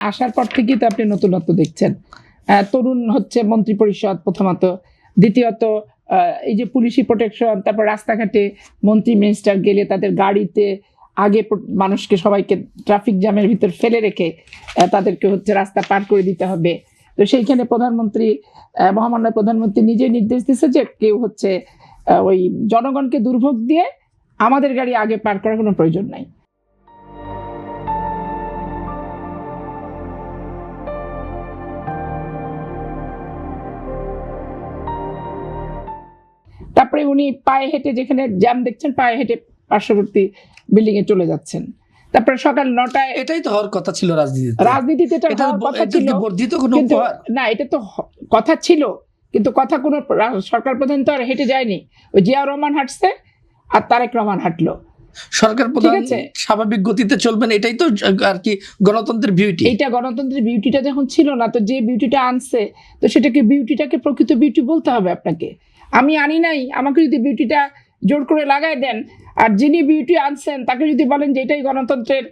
আসার পর থেকেই তো আপনি নতুনত্ব দেখছেন। তরুণ হচ্ছে মন্ত্রী পরিষদ প্রথমত, দ্বিতীয়ত এই যে পুলিশি প্রোটেকশন, তারপর রাস্তাঘাটে মন্ত্রী মিনিস্টার গেলে তাদের গাড়িতে আগে মানুষকে সবাইকে ট্রাফিক জ্যামের ভিতর ফেলে রেখে তাদেরকে হচ্ছে রাস্তা পার করে দিতে হবে। তো সেইখানে প্রধানমন্ত্রী, মহামান্য প্রধানমন্ত্রী নিজে নির্দেশ দিয়েছে যে কেউ হচ্ছে ওই জনগণকে দুর্ভোগ দিয়ে আমাদের গাড়ি আগে পার করার কোনো প্রয়োজন নাই। তারপরে উনি পায়ে হেঁটে, যেখানে জ্যাম দেখছেন, পায়ে হেঁটে পার্শ্ববর্তী বিল্ডিং এ চলে যাচ্ছেন। তারপরে সকাল 9টায়, এটাই তো হওয়ার কথা ছিল রাজনীতিতে এটা হওয়ার কথা ছিল, বর্ধিত কোনো কিন্তু উপহার না, এটা তো কথা ছিল, কিন্তু কথা কোনো সরকার প্রধান তো আর হেঁটে যায়নি। ওই জিয়া রহমান হাঁটছে আর তারেক রহমান হাঁটলো। সরকার প্রধান স্বাভাবিক গতিতে চলবেন, এটাই তো আর কি গণতন্ত্রের বিউটি। এইটা গণতন্ত্রের বিউটিটা যখন ছিল না, তো যে বিউটিটা আনছে, তো সেটাকে বিউটিটাকে প্রকৃত বিউটি বলতে হবে আপনাকে। আমি আনি নাই, আমাকে যদি বিউটিটা জোর করে লাগাই দেন, আর যিনি বিউটি আনছেন তাকে যদি বলেন যে এটাই গণতন্ত্রের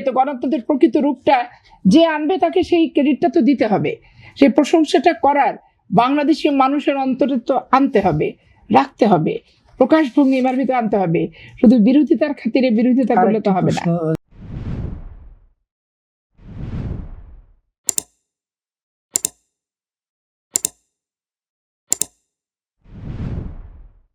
তো গণতন্ত্রের প্রকৃত রূপটা যে আনবে তাকে সেই ক্রেডিটটা তো দিতে হবে, সেই প্রশংসাটা করার বাংলাদেশি মানুষের অন্তরে তো আনতে হবে, রাখতে হবে, প্রকাশভঙ্গিমার ভিতরে আনতে হবে। শুধু বিরোধিতার খাতিরে বিরোধিতা করলে তো হবে না।